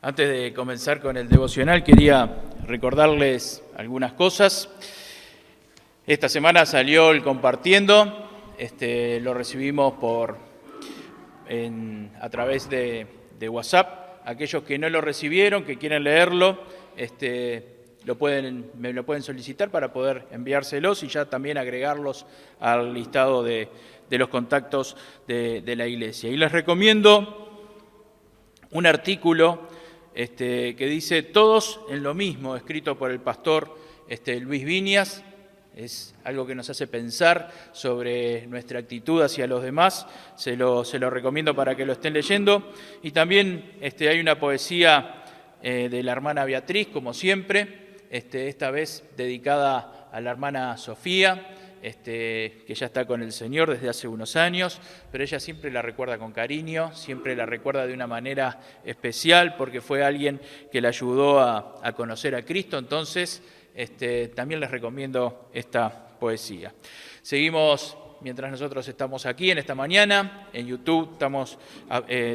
Antes de comenzar con el devocional, quería recordarles algunas cosas. Esta semana salió el Compartiendo, lo recibimos a través de WhatsApp. Aquellos que no lo recibieron, que quieren leerlo, me lo pueden solicitar para poder enviárselos y ya también agregarlos al listado de los contactos de la iglesia. Y les recomiendo un artículo que dice Todos en lo mismo, escrito por el pastor Luis Viñas. Es algo que nos hace pensar sobre nuestra actitud hacia los demás. Se lo recomiendo para que lo estén leyendo. Y también hay una poesía de la hermana Beatriz, como siempre, esta vez dedicada a la hermana Sofía, que ya está con el Señor desde hace unos años, pero ella siempre la recuerda con cariño, siempre la recuerda de una manera especial, porque fue alguien que la ayudó a conocer a Cristo. Entonces, también les recomiendo esta poesía. Seguimos, mientras nosotros estamos aquí en esta mañana, en YouTube estamos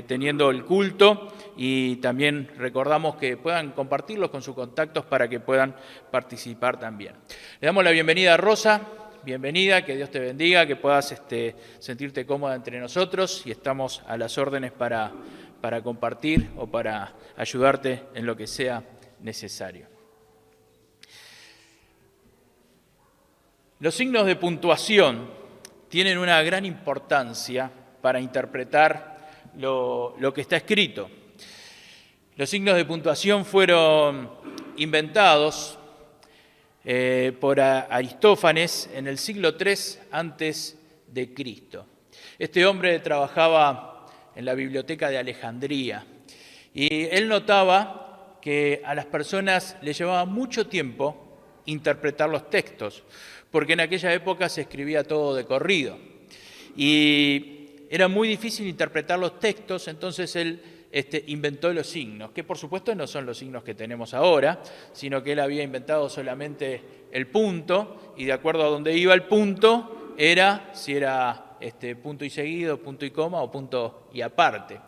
teniendo el culto y también recordamos que puedan compartirlos con sus contactos para que puedan participar también. Le damos la bienvenida a Rosa. Bienvenida, que Dios te bendiga, que puedas sentirte cómoda entre nosotros y estamos a las órdenes para compartir o para ayudarte en lo que sea necesario. Los signos de puntuación tienen una gran importancia para interpretar lo que está escrito. Los signos de puntuación fueron inventados por Aristófanes en el siglo III antes de Cristo. Este hombre trabajaba en la biblioteca de Alejandría y él notaba que a las personas les llevaba mucho tiempo interpretar los textos, porque en aquella época se escribía todo de corrido y era muy difícil interpretar los textos. Entonces él inventó los signos, que por supuesto no son los signos que tenemos ahora, sino que él había inventado solamente el punto, y de acuerdo a donde iba el punto, si era punto y seguido, punto y coma o punto y aparte.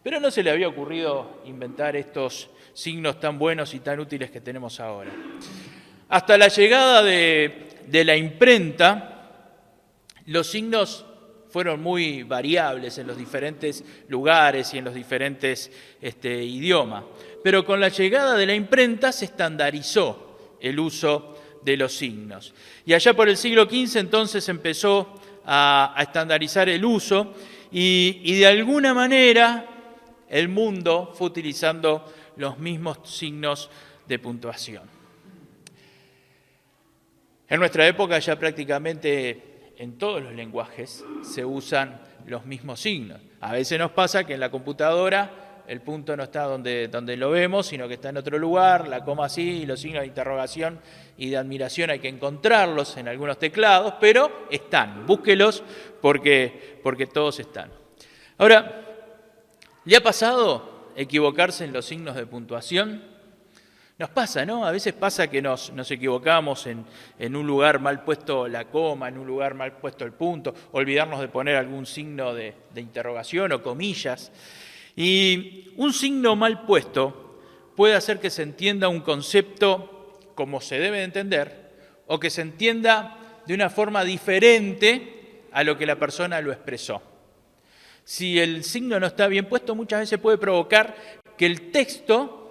Pero no se le había ocurrido inventar estos signos tan buenos y tan útiles que tenemos ahora. Hasta la llegada de la imprenta, los signos fueron muy variables en los diferentes lugares y en los diferentes idiomas. Pero con la llegada de la imprenta se estandarizó el uso de los signos. Y allá por el siglo XV entonces empezó a estandarizar el uso y de alguna manera el mundo fue utilizando los mismos signos de puntuación. En nuestra época ya prácticamente en todos los lenguajes se usan los mismos signos. A veces nos pasa que en la computadora el punto no está donde lo vemos, sino que está en otro lugar, la coma sí, y los signos de interrogación y de admiración hay que encontrarlos en algunos teclados, pero están, búsquelos porque todos están. Ahora, ¿le ha pasado equivocarse en los signos de puntuación? Nos pasa, ¿no? A veces pasa que nos equivocamos en un lugar mal puesto la coma, en un lugar mal puesto el punto, olvidarnos de poner algún signo de interrogación o comillas. Y un signo mal puesto puede hacer que se entienda un concepto como se debe de entender o que se entienda de una forma diferente a lo que la persona lo expresó. Si el signo no está bien puesto, muchas veces puede provocar que el texto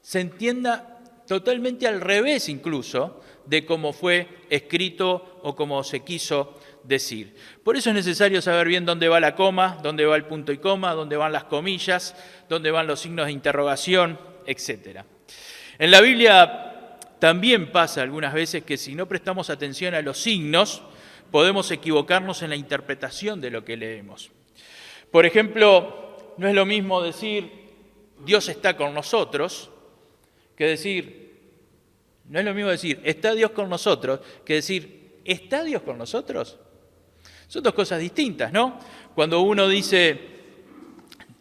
se entienda totalmente al revés incluso de cómo fue escrito o cómo se quiso decir. Por eso es necesario saber bien dónde va la coma, dónde va el punto y coma, dónde van las comillas, dónde van los signos de interrogación, etc. En la Biblia también pasa algunas veces que si no prestamos atención a los signos, podemos equivocarnos en la interpretación de lo que leemos. Por ejemplo, no es lo mismo decir Dios está con nosotros, que decir, no es lo mismo decir, está Dios con nosotros, que decir, ¿está Dios con nosotros? Son dos cosas distintas, ¿no? Cuando uno dice,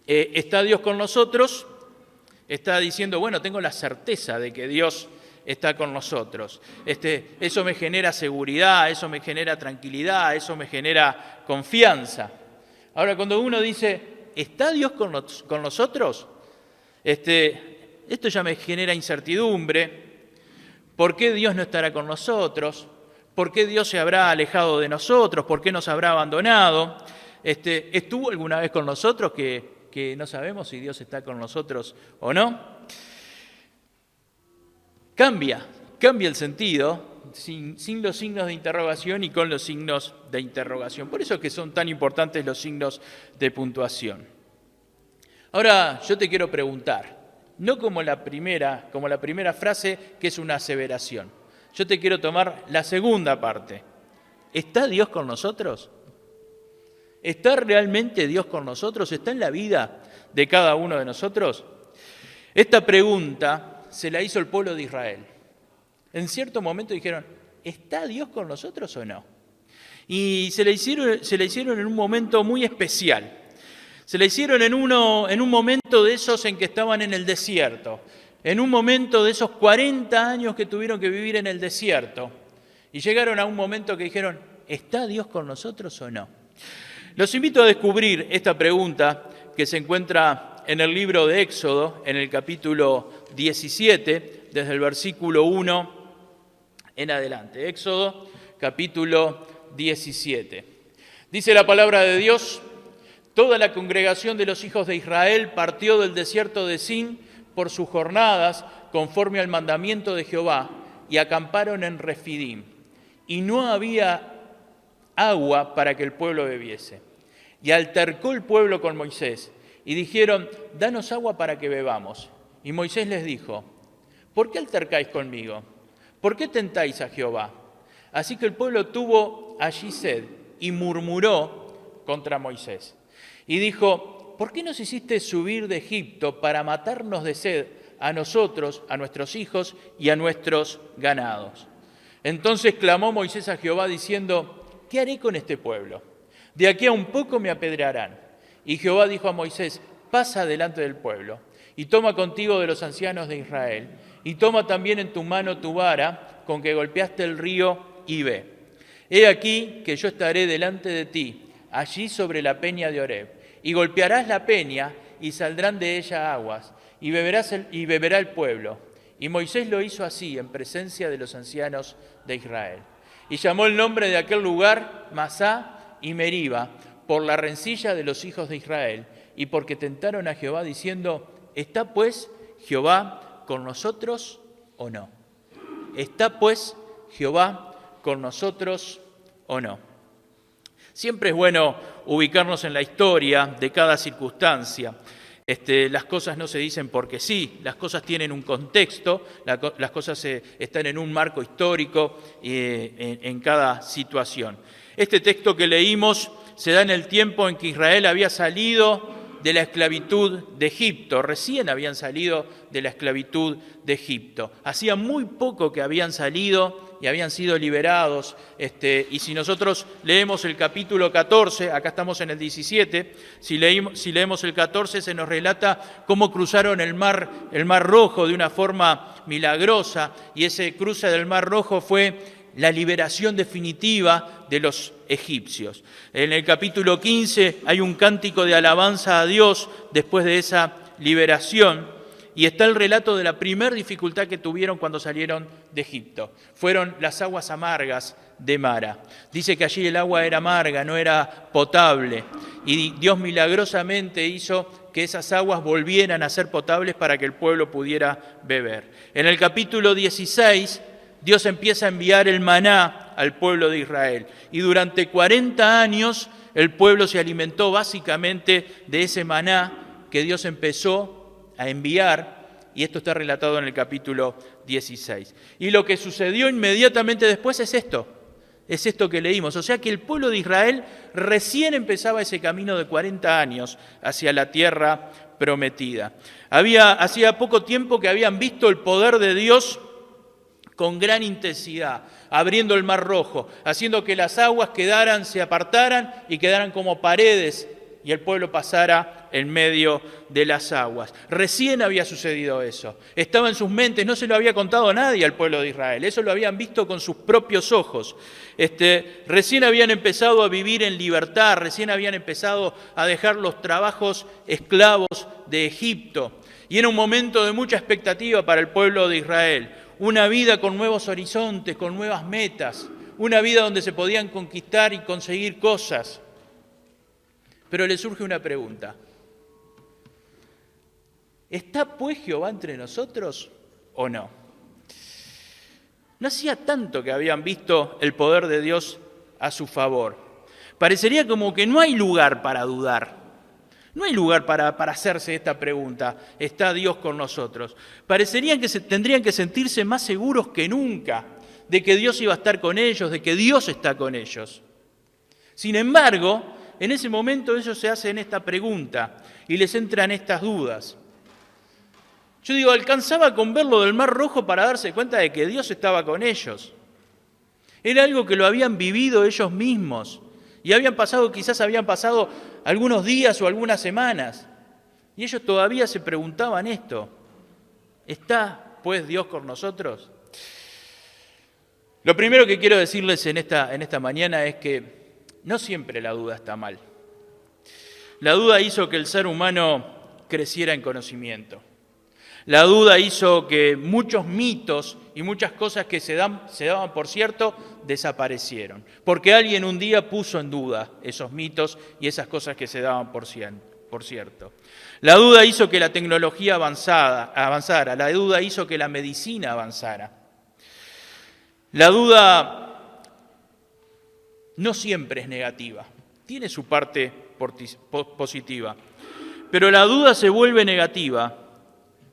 está Dios con nosotros, está diciendo, bueno, tengo la certeza de que Dios está con nosotros. Eso me genera seguridad, eso me genera tranquilidad, eso me genera confianza. Ahora, cuando uno dice, ¿está Dios con nosotros? Esto ya me genera incertidumbre. ¿Por qué Dios no estará con nosotros? ¿Por qué Dios se habrá alejado de nosotros? ¿Por qué nos habrá abandonado? ¿Estuvo alguna vez con nosotros que no sabemos si Dios está con nosotros o no? Cambia el sentido sin los signos de interrogación y con los signos de interrogación. Por eso es que son tan importantes los signos de puntuación. Ahora yo te quiero preguntar, no como la primera frase, que es una aseveración. Yo te quiero tomar la segunda parte. ¿Está Dios con nosotros? ¿Está realmente Dios con nosotros? ¿Está en la vida de cada uno de nosotros? Esta pregunta se la hizo el pueblo de Israel. En cierto momento dijeron, ¿está Dios con nosotros o no? Y se la hicieron en un momento muy especial. Se la hicieron en un momento de esos en que estaban en el desierto, en un momento de esos 40 años que tuvieron que vivir en el desierto. Y llegaron a un momento que dijeron, ¿está Dios con nosotros o no? Los invito a descubrir esta pregunta que se encuentra en el libro de Éxodo, en el capítulo 17, desde el versículo 1 en adelante. Éxodo, capítulo 17. Dice la palabra de Dios: toda la congregación de los hijos de Israel partió del desierto de Sin por sus jornadas, conforme al mandamiento de Jehová, y acamparon en Refidim. Y no había agua para que el pueblo bebiese. Y altercó el pueblo con Moisés, y dijeron, danos agua para que bebamos. Y Moisés les dijo, ¿por qué altercáis conmigo? ¿Por qué tentáis a Jehová? Así que el pueblo tuvo allí sed, y murmuró contra Moisés. Y dijo, ¿por qué nos hiciste subir de Egipto para matarnos de sed a nosotros, a nuestros hijos y a nuestros ganados? Entonces clamó Moisés a Jehová diciendo, ¿qué haré con este pueblo? De aquí a un poco me apedrearán. Y Jehová dijo a Moisés, pasa delante del pueblo, y toma contigo de los ancianos de Israel, y toma también en tu mano tu vara, con que golpeaste el río, y ve. He aquí que yo estaré delante de ti, allí sobre la peña de Horeb, y golpearás la peña, y saldrán de ella aguas, y beberá el pueblo. Y Moisés lo hizo así, en presencia de los ancianos de Israel. Y llamó el nombre de aquel lugar Masá y Meriba, por la rencilla de los hijos de Israel, y porque tentaron a Jehová diciendo, ¿está pues Jehová con nosotros o no? ¿Está pues Jehová con nosotros o no? Siempre es bueno ubicarnos en la historia de cada circunstancia. Las cosas no se dicen porque sí, las cosas tienen un contexto, las cosas están en un marco histórico en cada situación. Este texto que leímos se da en el tiempo en que Israel había salido de la esclavitud de Egipto, recién habían salido de la esclavitud de Egipto. Hacía muy poco que habían salido y habían sido liberados. Y si nosotros leemos el capítulo 14, acá estamos en el 17, si leemos el 14 se nos relata cómo cruzaron el mar Rojo de una forma milagrosa, y ese cruce del Mar Rojo fue la liberación definitiva de los egipcios. En el capítulo 15 hay un cántico de alabanza a Dios después de esa liberación, y está el relato de la primera dificultad que tuvieron cuando salieron de Egipto. Fueron las aguas amargas de Mara. Dice que allí el agua era amarga, no era potable, y Dios milagrosamente hizo que esas aguas volvieran a ser potables para que el pueblo pudiera beber. En el capítulo 16, Dios empieza a enviar el maná al pueblo de Israel. Y durante 40 años el pueblo se alimentó básicamente de ese maná que Dios empezó a enviar. Y esto está relatado en el capítulo 16. Y lo que sucedió inmediatamente después es esto que leímos. O sea que el pueblo de Israel recién empezaba ese camino de 40 años hacia la tierra prometida. Hacía poco tiempo que habían visto el poder de Dios con gran intensidad, abriendo el Mar Rojo, haciendo que las aguas se apartaran y quedaran como paredes, y el pueblo pasara en medio de las aguas. Recién había sucedido eso. Estaba en sus mentes, no se lo había contado a nadie al pueblo de Israel. Eso lo habían visto con sus propios ojos. Recién habían empezado a vivir en libertad, recién habían empezado a dejar los trabajos esclavos de Egipto. Y era un momento de mucha expectativa para el pueblo de Israel. Una vida con nuevos horizontes, con nuevas metas. Una vida donde se podían conquistar y conseguir cosas. Pero le surge una pregunta. ¿Está pues Jehová entre nosotros o no? No hacía tanto que habían visto el poder de Dios a su favor. Parecería como que no hay lugar para dudar. No hay lugar para hacerse esta pregunta. ¿Está Dios con nosotros? Parecerían que tendrían que sentirse más seguros que nunca de que Dios iba a estar con ellos, de que Dios está con ellos. Sin embargo, en ese momento ellos se hacen esta pregunta y les entran estas dudas. Yo digo, alcanzaba con ver lo del Mar Rojo para darse cuenta de que Dios estaba con ellos. Era algo que lo habían vivido ellos mismos y quizás habían pasado algunos días o algunas semanas. Y ellos todavía se preguntaban esto. ¿Está pues Dios con nosotros? Lo primero que quiero decirles en esta mañana es que no siempre la duda está mal. La duda hizo que el ser humano creciera en conocimiento. La duda hizo que muchos mitos y muchas cosas que se daban por cierto desaparecieron. Porque alguien un día puso en duda esos mitos y esas cosas que se daban por cierto. La duda hizo que la tecnología avanzara. La duda hizo que la medicina avanzara. La duda no siempre es negativa, tiene su parte positiva, pero la duda se vuelve negativa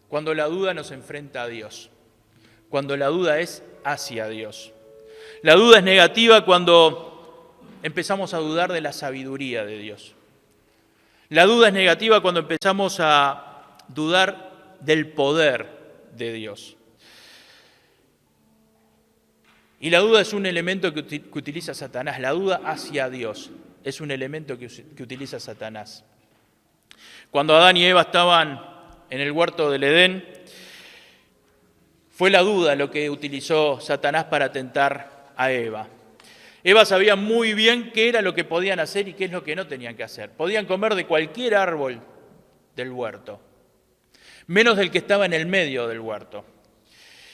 cuando la duda nos enfrenta a Dios, cuando la duda es hacia Dios. La duda es negativa cuando empezamos a dudar de la sabiduría de Dios. La duda es negativa cuando empezamos a dudar del poder de Dios. Y la duda es un elemento que utiliza Satanás. La duda hacia Dios es un elemento que utiliza Satanás. Cuando Adán y Eva estaban en el huerto del Edén, fue la duda lo que utilizó Satanás para tentar a Eva. Eva sabía muy bien qué era lo que podían hacer y qué es lo que no tenían que hacer. Podían comer de cualquier árbol del huerto, menos del que estaba en el medio del huerto.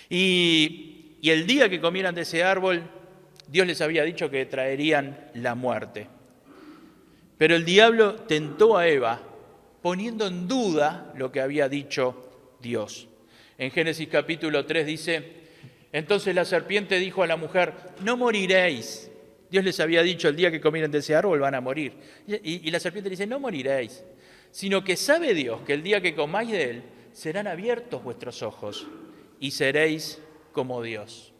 Y el día que comieran de ese árbol, Dios les había dicho que traerían la muerte. Pero el diablo tentó a Eva poniendo en duda lo que había dicho Dios. En Génesis capítulo 3 dice, entonces la serpiente dijo a la mujer, no moriréis. Dios les había dicho, el día que comieran de ese árbol van a morir. Y la serpiente dice, no moriréis, sino que sabe Dios que el día que comáis de él, serán abiertos vuestros ojos y seréis como Dios.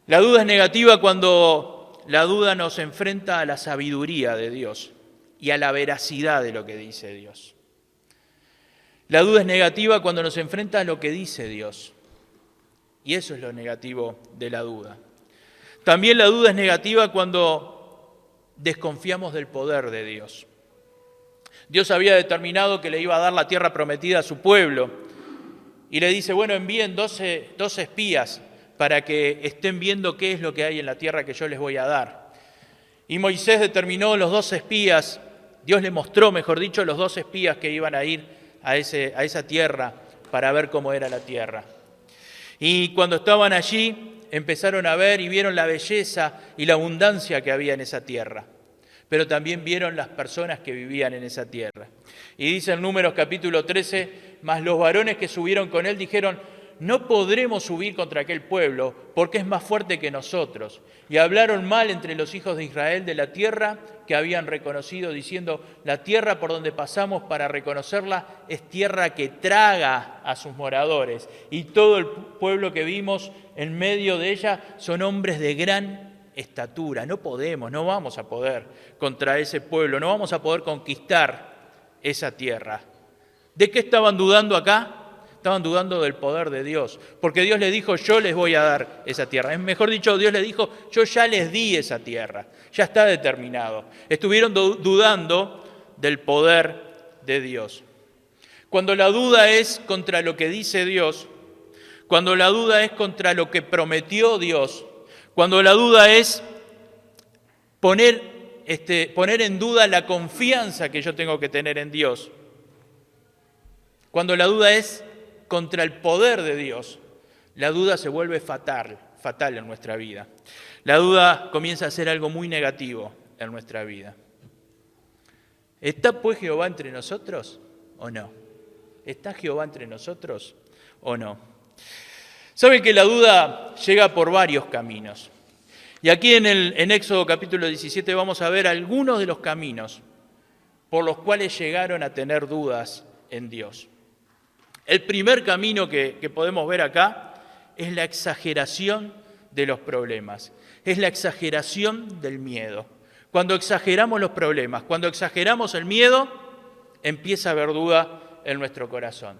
La duda es negativa cuando la duda nos enfrenta a la sabiduría de Dios y a la veracidad de lo que dice Dios. La duda es negativa cuando nos enfrenta a lo que dice Dios. Y eso es lo negativo de la duda. También la duda es negativa cuando desconfiamos del poder de Dios. Dios había determinado que le iba a dar la tierra prometida a su pueblo. Y le dice, bueno, envíen 12 espías para que estén viendo qué es lo que hay en la tierra que yo les voy a dar. Y Moisés determinó los 12 espías, Dios le mostró, mejor dicho, los 12 espías que iban a ir a esa tierra para ver cómo era la tierra. Y cuando estaban allí, empezaron a ver y vieron la belleza y la abundancia que había en esa tierra. Pero también vieron las personas que vivían en esa tierra. Y dice en Números capítulo 13, mas los varones que subieron con él dijeron, no podremos subir contra aquel pueblo, porque es más fuerte que nosotros. Y hablaron mal entre los hijos de Israel de la tierra que habían reconocido, diciendo, la tierra por donde pasamos para reconocerla es tierra que traga a sus moradores. Y todo el pueblo que vimos en medio de ella son hombres de gran estatura. No vamos a poder contra ese pueblo, no vamos a poder conquistar esa tierra. ¿De qué estaban dudando acá? Estaban dudando del poder de Dios, porque Dios les dijo, yo les voy a dar esa tierra. Es mejor dicho, Dios les dijo, yo ya les di esa tierra, ya está determinado. Estuvieron dudando del poder de Dios. Cuando la duda es contra lo que dice Dios, cuando la duda es contra lo que prometió Dios, cuando la duda es poner en duda la confianza que yo tengo que tener en Dios, cuando la duda es contra el poder de Dios, la duda se vuelve fatal en nuestra vida. La duda comienza a ser algo muy negativo en nuestra vida. ¿Está pues Jehová entre nosotros o no? ¿Está Jehová entre nosotros o no? Saben que la duda llega por varios caminos. Y aquí en Éxodo capítulo 17 vamos a ver algunos de los caminos por los cuales llegaron a tener dudas en Dios. El primer camino que podemos ver acá es la exageración de los problemas, es la exageración del miedo. Cuando exageramos los problemas, cuando exageramos el miedo, empieza a haber duda en nuestro corazón.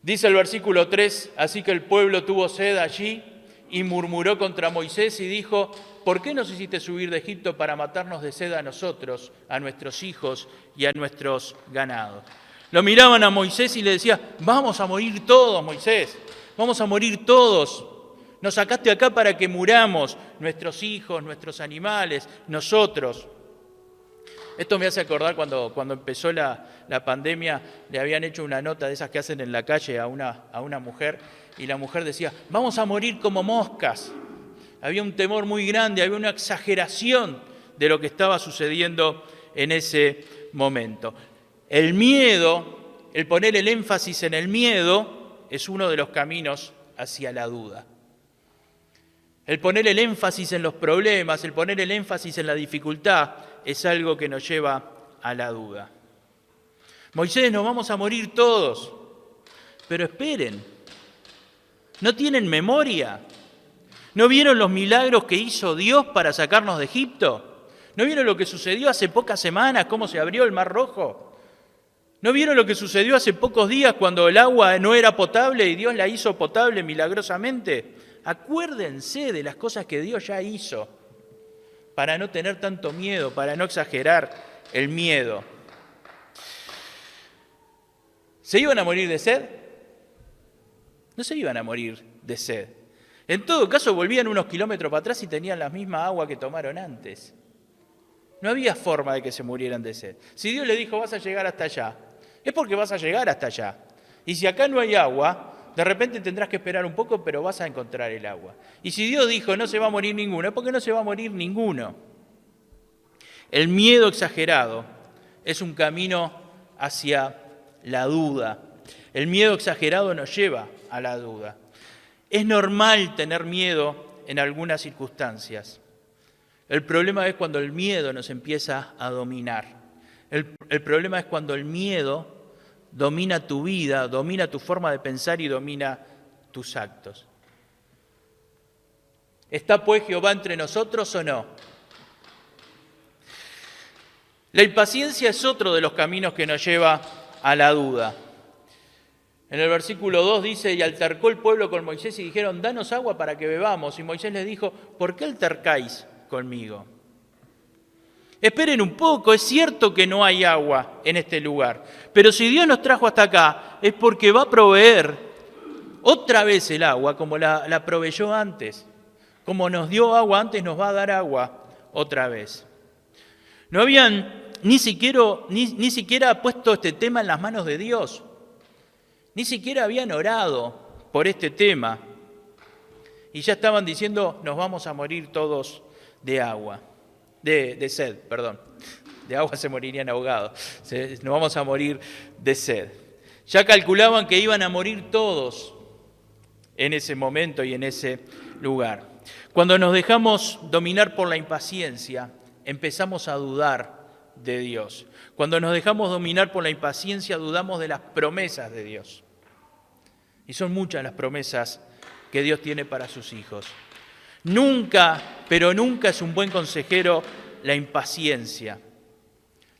Dice el versículo 3, así que el pueblo tuvo sed allí y murmuró contra Moisés y dijo, ¿por qué nos hiciste subir de Egipto para matarnos de sed a nosotros, a nuestros hijos y a nuestros ganados? Lo miraban a Moisés y le decían, vamos a morir todos, Moisés, vamos a morir todos. Nos sacaste acá para que muramos, nuestros hijos, nuestros animales, nosotros. Esto me hace acordar cuando empezó la pandemia, le habían hecho una nota de esas que hacen en la calle a una mujer, y la mujer decía, vamos a morir como moscas. Había un temor muy grande, había una exageración de lo que estaba sucediendo en ese momento. El miedo, el poner el énfasis en el miedo, es uno de los caminos hacia la duda. El poner el énfasis en los problemas, el poner el énfasis en la dificultad, es algo que nos lleva a la duda. Moisés, nos vamos a morir todos. Pero esperen, ¿no tienen memoria? ¿No vieron los milagros que hizo Dios para sacarnos de Egipto? ¿No vieron lo que sucedió hace pocas semanas, cómo se abrió el Mar Rojo? ¿No vieron lo que sucedió hace pocos días cuando el agua no era potable y Dios la hizo potable milagrosamente? Acuérdense de las cosas que Dios ya hizo para no tener tanto miedo, para no exagerar el miedo. ¿Se iban a morir de sed? No se iban a morir de sed. En todo caso, volvían unos kilómetros para atrás y tenían la misma agua que tomaron antes. No había forma de que se murieran de sed. Si Dios le dijo, vas a llegar hasta allá, es porque vas a llegar hasta allá. Y si acá no hay agua, de repente tendrás que esperar un poco, pero vas a encontrar el agua. Y si Dios dijo, no se va a morir ninguno, es porque no se va a morir ninguno. El miedo exagerado es un camino hacia la duda. El miedo exagerado nos lleva a la duda. Es normal tener miedo en algunas circunstancias. El problema es cuando el miedo nos empieza a dominar. El problema es cuando el miedo domina tu vida, domina tu forma de pensar y domina tus actos. ¿Está pues Jehová entre nosotros o no? La impaciencia es otro de los caminos que nos lleva a la duda. En el versículo 2 dice, y altercó el pueblo con Moisés y dijeron, danos agua para que bebamos. Y Moisés les dijo, ¿por qué altercáis conmigo? Esperen un poco, es cierto que no hay agua en este lugar, pero si Dios nos trajo hasta acá es porque va a proveer otra vez el agua como la proveyó antes. Como nos dio agua antes, nos va a dar agua otra vez. No habían ni siquiera puesto este tema en las manos de Dios. Ni siquiera habían orado por este tema. Y ya estaban diciendo, nos vamos a morir todos de agua. De sed, perdón. De agua se morirían ahogados. Nos vamos a morir de sed. Ya calculaban que iban a morir todos en ese momento y en ese lugar. Cuando nos dejamos dominar por la impaciencia, empezamos a dudar de Dios. Cuando nos dejamos dominar por la impaciencia, dudamos de las promesas de Dios. Y son muchas las promesas que Dios tiene para sus hijos. Nunca, pero nunca es un buen consejero la impaciencia.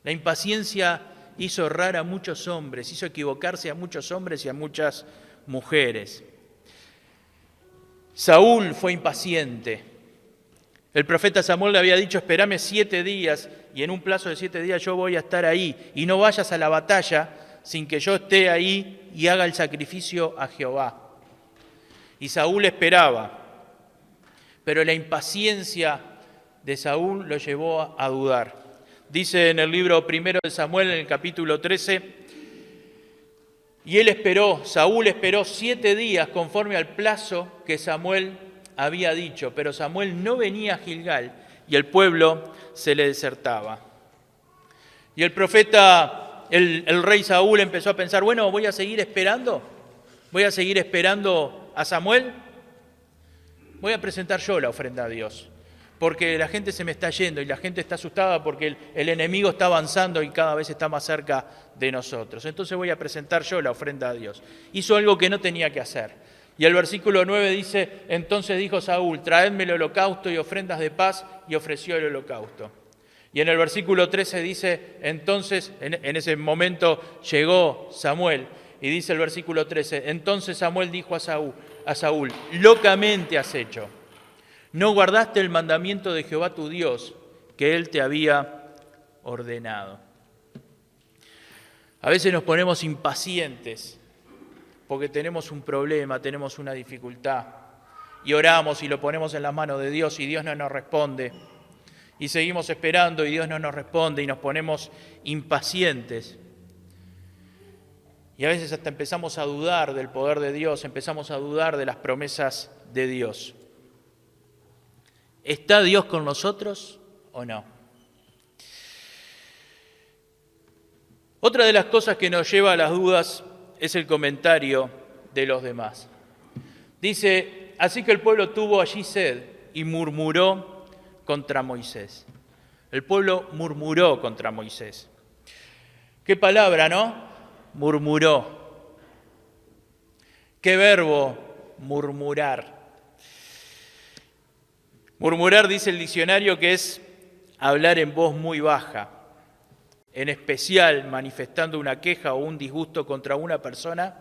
La impaciencia hizo errar a muchos hombres, hizo equivocarse a muchos hombres y a muchas mujeres. Saúl fue impaciente. El profeta Samuel le había dicho, espérame 7 días y en un plazo de 7 días yo voy a estar ahí y no vayas a la batalla sin que yo esté ahí y haga el sacrificio a Jehová. Y Saúl esperaba, pero la impaciencia de Saúl lo llevó a dudar. Dice en el libro primero de Samuel, en el capítulo 13, y Saúl esperó 7 días conforme al plazo que Samuel había dicho, pero Samuel no venía a Gilgal y el pueblo se le desertaba. Y el profeta, el rey Saúl empezó a pensar, bueno, voy a seguir esperando a Samuel, voy a presentar yo la ofrenda a Dios, porque la gente se me está yendo y la gente está asustada porque el enemigo está avanzando y cada vez está más cerca de nosotros. Entonces voy a presentar yo la ofrenda a Dios. Hizo algo que no tenía que hacer. Y el versículo 9 dice, entonces dijo Saúl, traedme el holocausto y ofrendas de paz, y ofreció el holocausto. Y en el versículo 13 dice, entonces, en ese momento llegó Samuel, y dice el versículo 13, entonces Samuel dijo a Saúl, locamente has hecho. No guardaste el mandamiento de Jehová tu Dios, que él te había ordenado. A veces nos ponemos impacientes porque tenemos un problema, tenemos una dificultad, y oramos y lo ponemos en las manos de Dios y Dios no nos responde. Y seguimos esperando y Dios no nos responde y nos ponemos impacientes. Y a veces hasta empezamos a dudar del poder de Dios, empezamos a dudar de las promesas de Dios. ¿Está Dios con nosotros o no? Otra de las cosas que nos lleva a las dudas es el comentario de los demás. Dice, así que el pueblo tuvo allí sed y murmuró contra Moisés. El pueblo murmuró contra Moisés. ¿Qué palabra, no? Murmuró. ¿Qué verbo? Murmurar. Murmurar, dice el diccionario, que es hablar en voz muy baja, en especial manifestando una queja o un disgusto contra una persona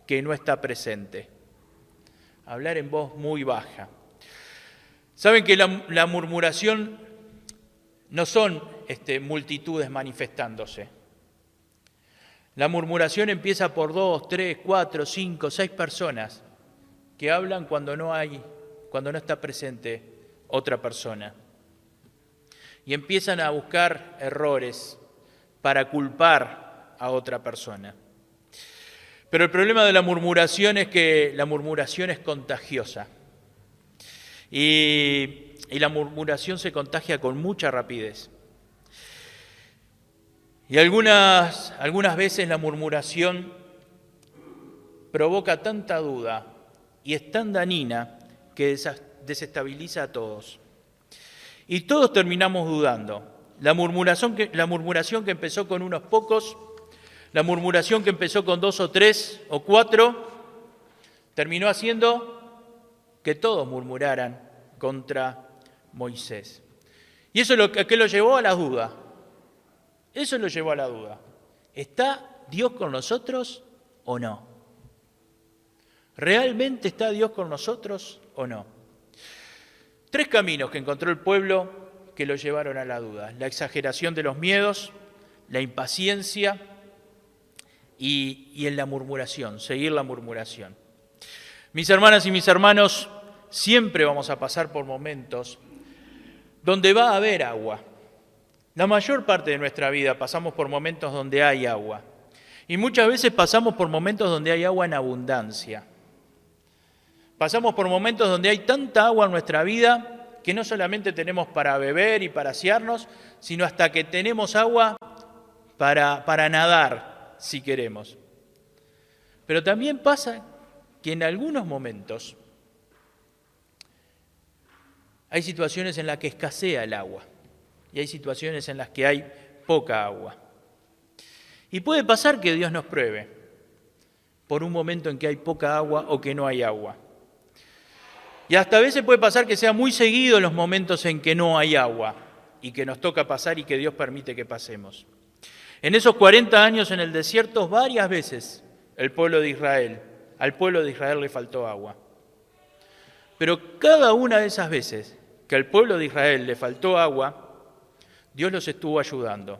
que no está presente. Hablar en voz muy baja. Saben que la murmuración no son multitudes manifestándose. La murmuración empieza por 2, 3, 4, 5, 6 personas que hablan cuando no está presente otra persona. Y empiezan a buscar errores para culpar a otra persona. Pero el problema de la murmuración es que la murmuración es contagiosa. Y la murmuración se contagia con mucha rapidez. Y algunas veces la murmuración provoca tanta duda y es tan dañina que desestabiliza a todos. Y todos terminamos dudando. La murmuración que empezó con unos pocos, la murmuración que empezó con 2 o 3 o 4, terminó haciendo que todos murmuraran contra Moisés. Y eso es que lo llevó a la duda. Eso lo llevó a la duda. ¿Está Dios con nosotros o no? ¿Realmente está Dios con nosotros o no? 3 caminos que encontró el pueblo que lo llevaron a la duda. La exageración de los miedos, la impaciencia y en la murmuración, seguir la murmuración. Mis hermanas y mis hermanos, siempre vamos a pasar por momentos donde va a haber agua. La mayor parte de nuestra vida pasamos por momentos donde hay agua. Y muchas veces pasamos por momentos donde hay agua en abundancia. Pasamos por momentos donde hay tanta agua en nuestra vida que no solamente tenemos para beber y para asearnos, sino hasta que tenemos agua para nadar, si queremos. Pero también pasa que en algunos momentos hay situaciones en las que escasea el agua y hay situaciones en las que hay poca agua. Y puede pasar que Dios nos pruebe por un momento en que hay poca agua o que no hay agua. Y hasta a veces puede pasar que sea muy seguido los momentos en que no hay agua y que nos toca pasar y que Dios permite que pasemos. En esos 40 años en el desierto, varias veces al pueblo de Israel le faltó agua. Pero cada una de esas veces que al pueblo de Israel le faltó agua, Dios los estuvo ayudando.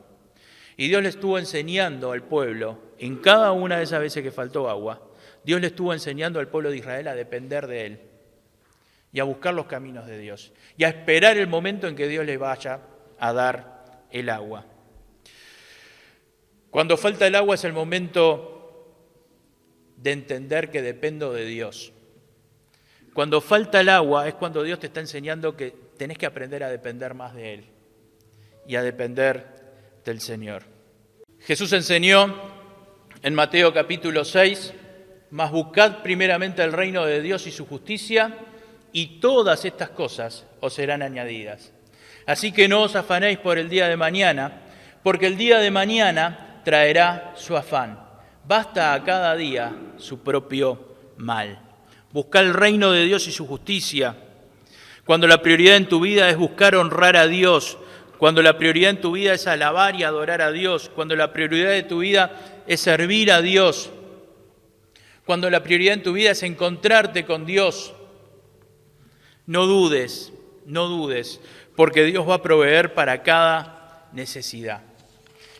Y Dios le estuvo enseñando al pueblo, en cada una de esas veces que faltó agua, Dios le estuvo enseñando al pueblo de Israel a depender de Él y a buscar los caminos de Dios y a esperar el momento en que Dios les vaya a dar el agua. Cuando falta el agua es el momento de entender que dependo de Dios. Cuando falta el agua es cuando Dios te está enseñando que tenés que aprender a depender más de Él y a depender del Señor. Jesús enseñó en Mateo capítulo 6, mas buscad primeramente el reino de Dios y su justicia, y todas estas cosas os serán añadidas. Así que no os afanéis por el día de mañana, porque el día de mañana traerá su afán. Basta a cada día su propio mal. Buscad el reino de Dios y su justicia. Cuando la prioridad en tu vida es buscar honrar a Dios, cuando la prioridad en tu vida es alabar y adorar a Dios, cuando la prioridad de tu vida es servir a Dios, cuando la prioridad en tu vida es encontrarte con Dios, no dudes, porque Dios va a proveer para cada necesidad.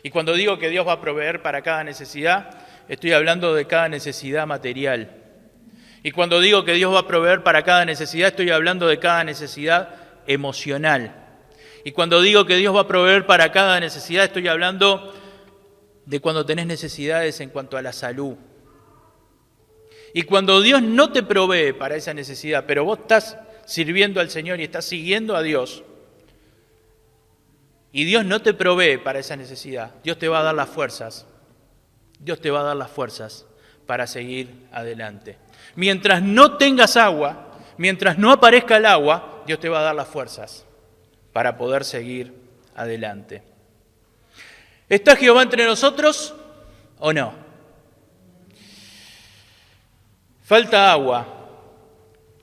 Y cuando digo que Dios va a proveer para cada necesidad, estoy hablando de cada necesidad material. Y cuando digo que Dios va a proveer para cada necesidad, estoy hablando de cada necesidad emocional. Y cuando digo que Dios va a proveer para cada necesidad, estoy hablando de cuando tenés necesidades en cuanto a la salud. Y cuando Dios no te provee para esa necesidad, pero vos estás sirviendo al Señor y estás siguiendo a Dios, y Dios no te provee para esa necesidad, Dios te va a dar las fuerzas. Dios te va a dar las fuerzas para seguir adelante. Mientras no tengas agua, mientras no aparezca el agua, Dios te va a dar las fuerzas para poder seguir adelante. ¿Está Jehová entre nosotros o no? Falta agua,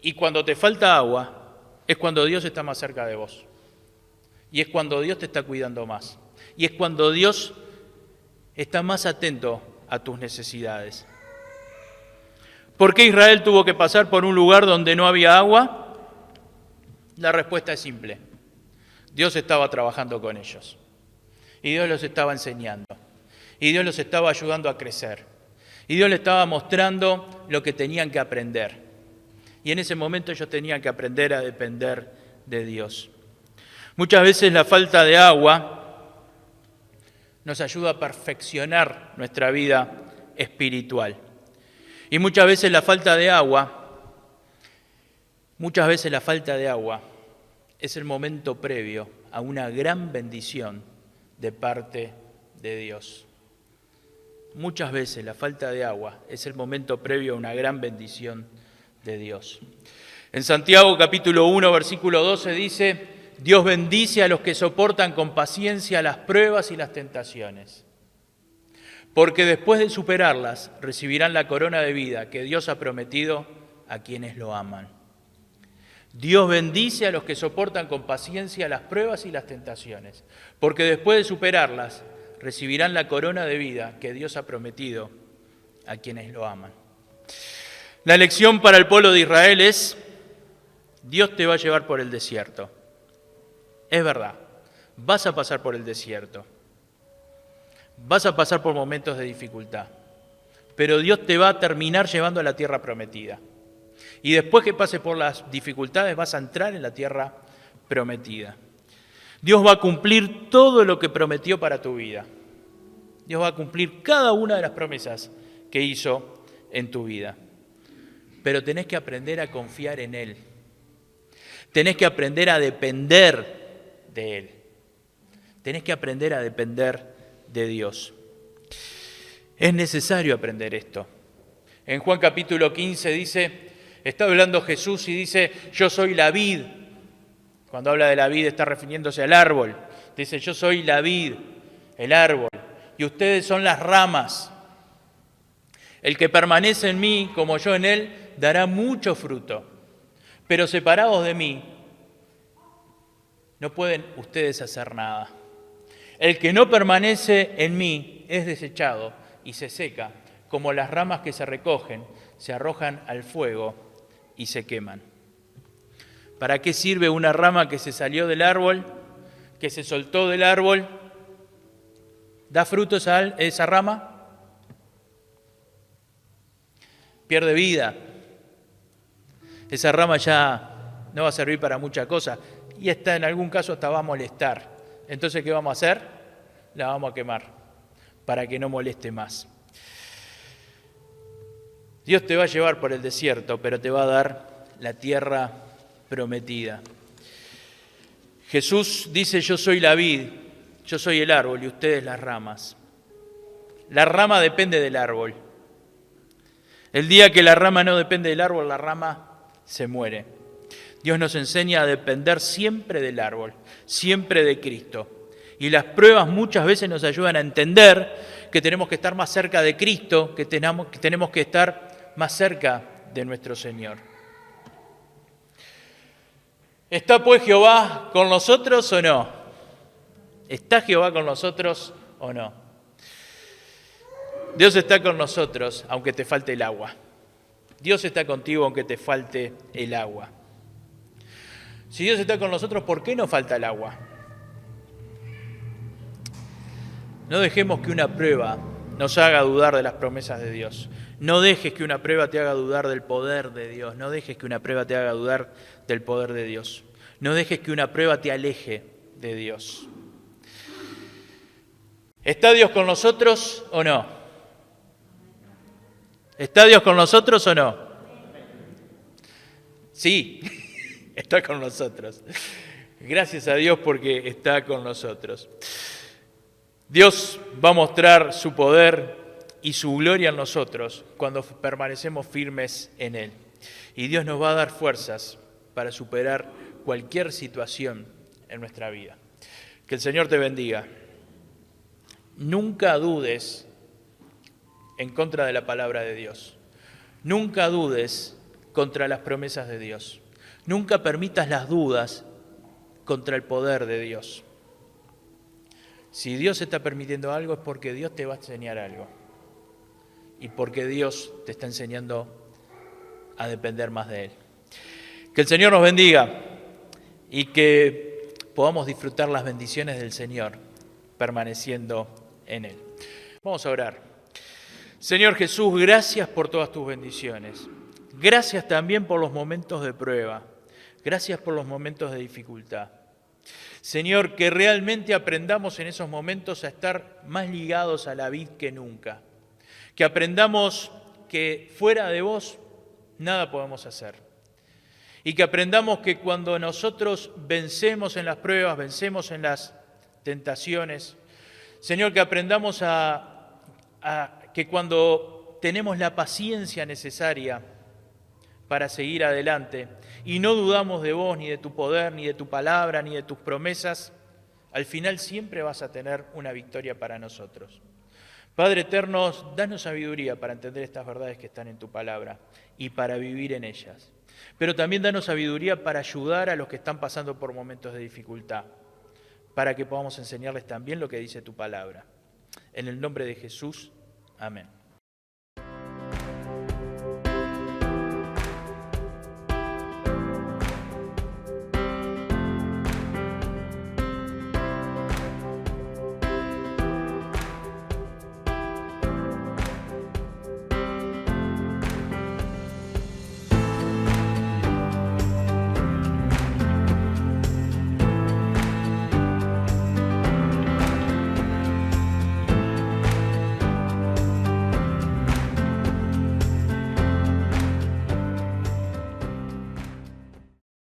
y cuando te falta agua es cuando Dios está más cerca de vos, y es cuando Dios te está cuidando más, y es cuando Dios está más atento a tus necesidades. ¿Por qué Israel tuvo que pasar por un lugar donde no había agua? La respuesta es simple. Dios estaba trabajando con ellos. Y Dios los estaba enseñando. Y Dios los estaba ayudando a crecer. Y Dios les estaba mostrando lo que tenían que aprender. Y en ese momento ellos tenían que aprender a depender de Dios. Muchas veces la falta de agua nos ayuda a perfeccionar nuestra vida espiritual. Y muchas veces la falta de agua es el momento previo a una gran bendición de parte de Dios. Muchas veces la falta de agua es el momento previo a una gran bendición de Dios. En Santiago capítulo 1, versículo 12 dice: Dios bendice a los que soportan con paciencia las pruebas y las tentaciones, porque después de superarlas recibirán la corona de vida que Dios ha prometido a quienes lo aman. Dios bendice a los que soportan con paciencia las pruebas y las tentaciones, porque después de superarlas recibirán la corona de vida que Dios ha prometido a quienes lo aman. La lección para el pueblo de Israel es: Dios te va a llevar por el desierto. Es verdad, vas a pasar por el desierto. Vas a pasar por momentos de dificultad, pero Dios te va a terminar llevando a la tierra prometida. Y después que pases por las dificultades vas a entrar en la tierra prometida. Dios va a cumplir todo lo que prometió para tu vida. Dios va a cumplir cada una de las promesas que hizo en tu vida. Pero tenés que aprender a confiar en Él. Tenés que aprender a depender de Él. Tenés que aprender a depender de Dios. Es necesario aprender esto. En Juan capítulo 15 dice, está hablando Jesús y dice: yo soy la vid. Cuando habla de la vid está refiriéndose al árbol. Dice: yo soy la vid, el árbol, y ustedes son las ramas. El que permanece en mí, como yo en él, dará mucho fruto. Pero separados de mí, no pueden ustedes hacer nada. El que no permanece en mí es desechado y se seca, como las ramas que se recogen, se arrojan al fuego y se queman. ¿Para qué sirve una rama que se salió del árbol, que se soltó del árbol? ¿Da frutos a esa rama? Pierde vida. Esa rama ya no va a servir para muchas cosas y en algún caso hasta va a molestar. Entonces, ¿qué vamos a hacer? La vamos a quemar para que no moleste más. Dios te va a llevar por el desierto, pero te va a dar la tierra prometida. Jesús dice: yo soy la vid, yo soy el árbol y ustedes las ramas. La rama depende del árbol. El día que la rama no depende del árbol, la rama se muere. Dios nos enseña a depender siempre del árbol, siempre de Cristo. Y las pruebas muchas veces nos ayudan a entender que tenemos que estar más cerca de Cristo, que tenemos que estar más cerca de nuestro Señor. ¿Está pues Jehová con nosotros o no? ¿Está Jehová con nosotros o no? Dios está con nosotros aunque te falte el agua. Dios está contigo aunque te falte el agua. Si Dios está con nosotros, ¿por qué nos falta el agua? No dejemos que una prueba nos haga dudar de las promesas de Dios. No dejes que una prueba te haga dudar del poder de Dios. No dejes que una prueba te haga dudar del poder de Dios. No dejes que una prueba te aleje de Dios. ¿Está Dios con nosotros o no? ¿Está Dios con nosotros o no? Sí, está con nosotros. Gracias a Dios porque está con nosotros. Dios va a mostrar su poder y su gloria en nosotros cuando permanecemos firmes en Él. Y Dios nos va a dar fuerzas para superar cualquier situación en nuestra vida. Que el Señor te bendiga. Nunca dudes en contra de la palabra de Dios. Nunca dudes contra las promesas de Dios. Nunca permitas las dudas contra el poder de Dios. Si Dios está permitiendo algo es porque Dios te va a enseñar algo. Y porque Dios te está enseñando a depender más de Él. Que el Señor nos bendiga y que podamos disfrutar las bendiciones del Señor permaneciendo en Él. Vamos a orar. Señor Jesús, gracias por todas tus bendiciones. Gracias también por los momentos de prueba. Gracias por los momentos de dificultad. Señor, que realmente aprendamos en esos momentos a estar más ligados a la vid que nunca. Que aprendamos que fuera de vos nada podemos hacer. Y que aprendamos que cuando nosotros vencemos en las pruebas, vencemos en las tentaciones, Señor, que aprendamos que cuando tenemos la paciencia necesaria para seguir adelante y no dudamos de vos, ni de tu poder, ni de tu palabra, ni de tus promesas, al final siempre vas a tener una victoria para nosotros. Padre eterno, danos sabiduría para entender estas verdades que están en tu palabra y para vivir en ellas. Pero también danos sabiduría para ayudar a los que están pasando por momentos de dificultad, para que podamos enseñarles también lo que dice tu palabra. En el nombre de Jesús, amén.